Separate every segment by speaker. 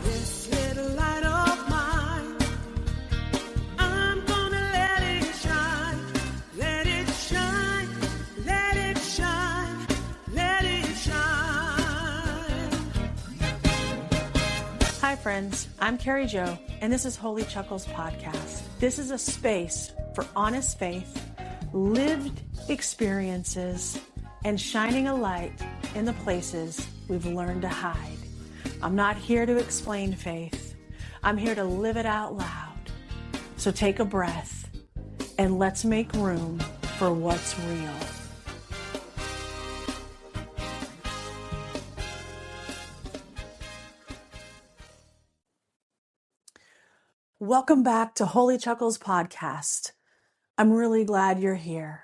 Speaker 1: This little light of mine, I'm gonna let it shine. Let it shine, let it shine, let it shine.
Speaker 2: Hi friends, I'm Carrie Jo, and this is Holy Chuckles Podcast. This is a space for honest faith, lived experiences, and shining a light in the places we've learned to hide. I'm not here to explain faith. I'm here to live it out loud. So take a breath and let's make room for what's real. Welcome back to Holy Chuckles Podcast. I'm really glad you're here.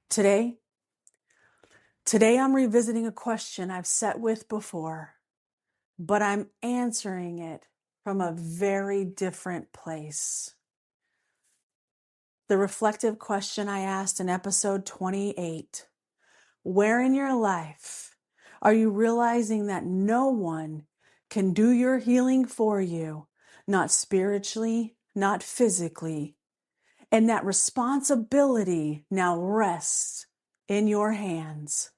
Speaker 2: Today I'm revisiting a question I've sat with before, but I'm answering it from a very different place. The reflective question I asked in episode 28, where in your life are you realizing that no one can do your healing for you, not spiritually, not physically, and that responsibility now rests in your hands?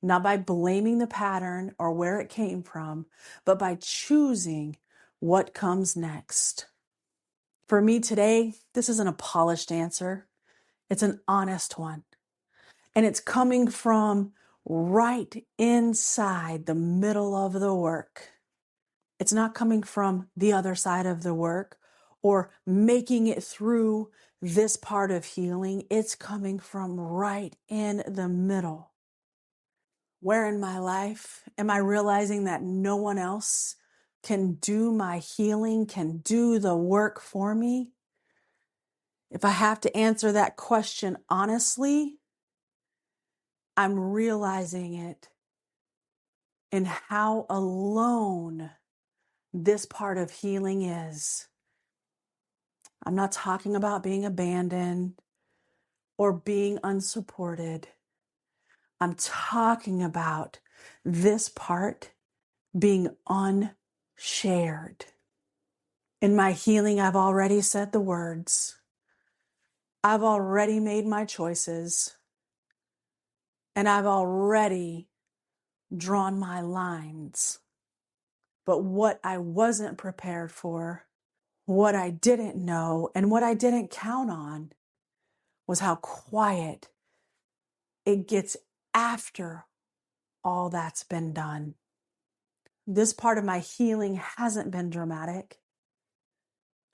Speaker 2: Not by blaming the pattern or where it came from, but by choosing what comes next. For me today, this isn't a polished answer. It's an honest one. And it's coming from right inside the middle of the work. It's not coming from the other side of the work or making it through this part of healing. It's coming from right in the middle. Where in my life am I realizing that no one else can do my healing, can do the work for me? If I have to answer that question honestly, I'm realizing it in how alone this part of healing is. I'm not talking about being abandoned or being unsupported. I'm talking about this part being unshared. In my healing, I've already said the words. I've already made my choices. And I've already drawn my lines. But what I wasn't prepared for, what I didn't know, and what I didn't count on was how quiet it gets after all that's been done. This part of my healing hasn't been dramatic.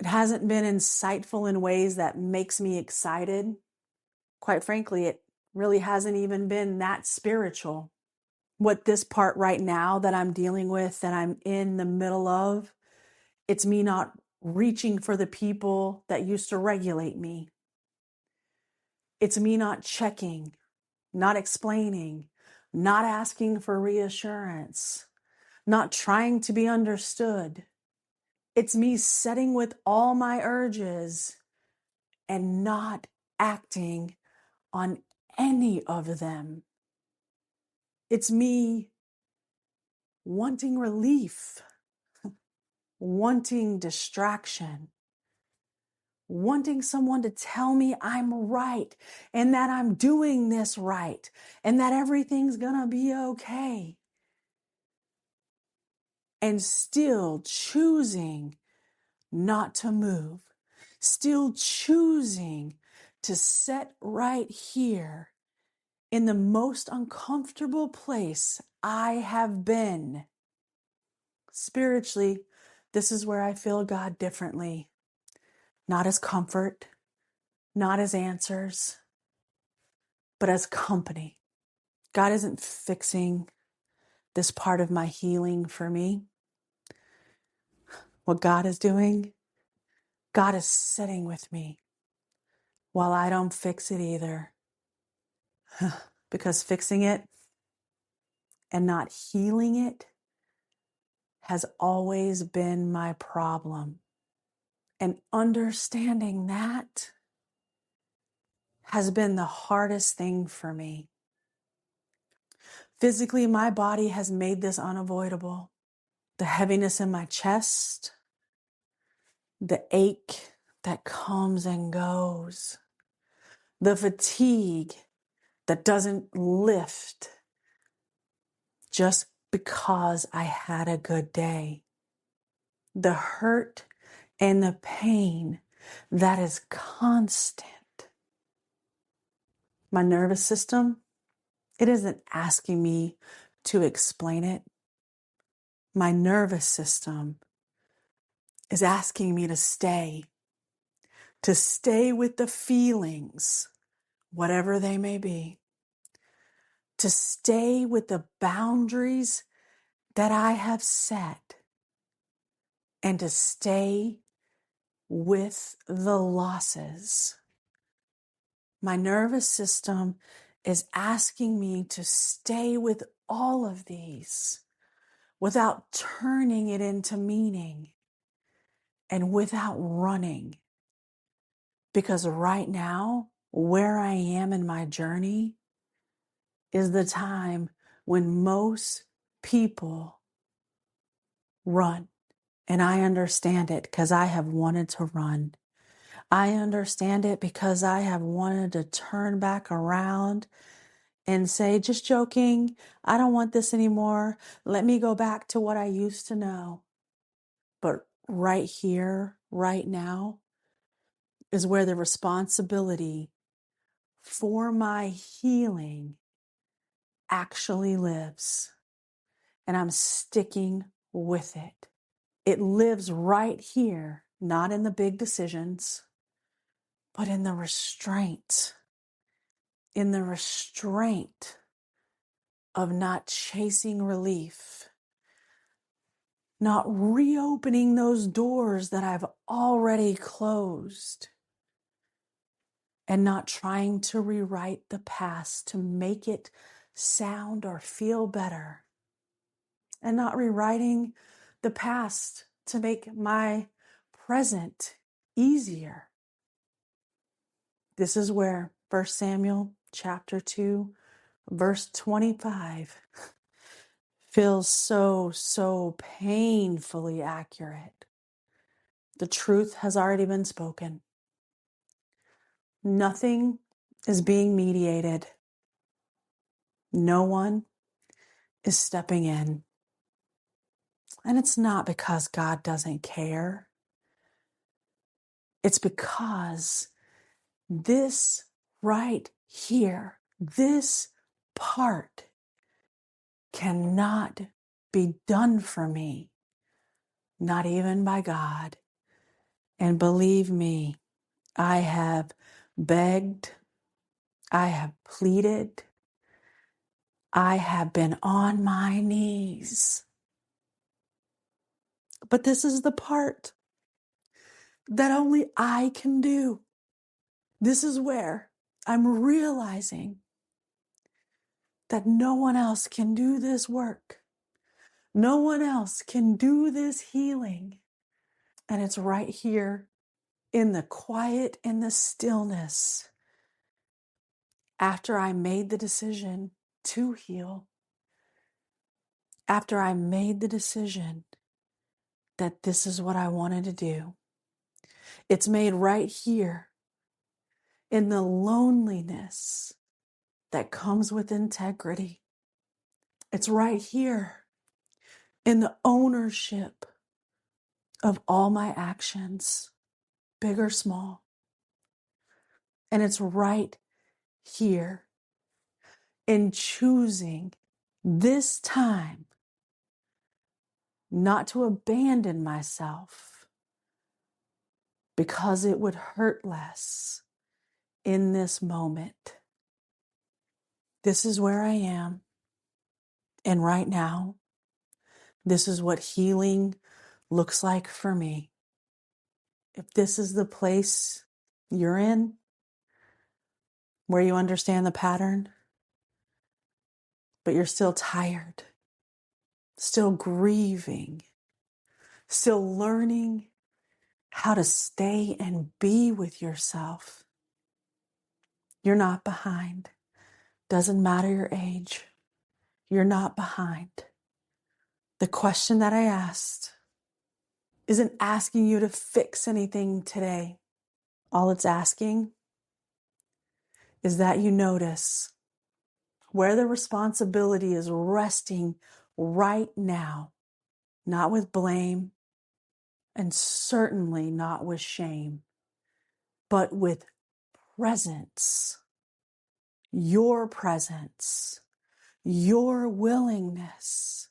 Speaker 2: It hasn't been insightful in ways that makes me excited. Quite frankly, it really hasn't even been that spiritual. What this part right now that I'm dealing with, that I'm in the middle of, it's me not reaching for the people that used to regulate me. It's me not checking, not explaining, not asking for reassurance, not trying to be understood. It's me sitting with all my urges and not acting on any of them. It's me wanting relief, wanting distraction, wanting someone to tell me I'm right and that I'm doing this right and that everything's gonna be okay. And still choosing not to move, still choosing to sit right here in the most uncomfortable place I have been. Spiritually, this is where I feel God differently. Not as comfort, not as answers, but as company. God isn't fixing this part of my healing for me. What God is doing, God is sitting with me while I don't fix it either. Because fixing it and not healing it has always been my problem. And understanding that has been the hardest thing for me. Physically, my body has made this unavoidable. the heaviness in my chest, the ache that comes and goes, the fatigue that doesn't lift just because I had a good day, the hurt and the pain that is constant. My nervous system, it isn't asking me to explain it. My nervous system is asking me to stay with the feelings, whatever they may be, to stay with the boundaries that I have set, and to stay with the losses. My nervous system is asking me to stay with all of these without turning it into meaning and without running. Because right now, where I am in my journey is the time when most people run. And I understand it because I have wanted to run. I understand it because I have wanted to turn back around and say, just joking, I don't want this anymore. Let me go back to what I used to know. But right here, right now, is where the responsibility for my healing actually lives. And I'm sticking with it. It lives right here, not in the big decisions, but in the restraint of not chasing relief, not reopening those doors that I've already closed, and not trying to rewrite the past to make it sound or feel better, and not rewriting the past to make my present easier. This is where 1 Samuel chapter 2, verse 25 feels so painfully accurate. The truth has already been spoken. Nothing is being mediated. No one is stepping in. And it's not because God doesn't care. It's because this right here, this part cannot be done for me, not even by God. And believe me, I have begged, I have pleaded, I have been on my knees. But this is the part that only I can do. This is where I'm realizing that no one else can do this work. No one else can do this healing. And it's right here in the quiet and the stillness after I made the decision to heal, after I made the decision that this is what I wanted to do. It's made right here in the loneliness that comes with integrity. It's right here in the ownership of all my actions, big or small. And it's right here in choosing this time not to abandon myself because it would hurt less in this moment. This is where I am. And right now, this is what healing looks like for me. If this is the place you're in, where you understand the pattern, but you're still tired, still grieving, still learning how to stay and be with yourself, you're not behind. Doesn't matter your age, you're not behind. The question that I asked isn't asking you to fix anything today. All it's asking is that you notice where the responsibility is resting right now, not with blame and certainly not with shame, but with presence, your willingness,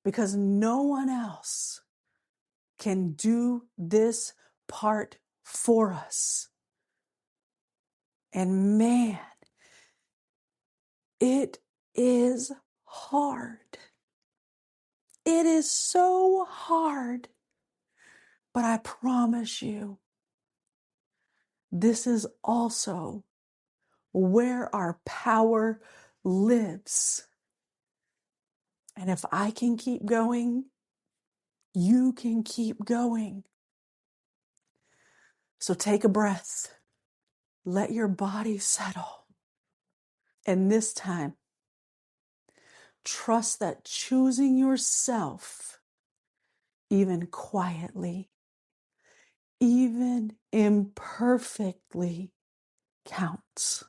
Speaker 2: because no one else can do this part for us. And man, it is hard. It is so hard. But I promise you, this is also where our power lives. And if I can keep going, you can keep going. So take a breath, let your body settle. And this time, trust that choosing yourself, even quietly, even imperfectly, counts.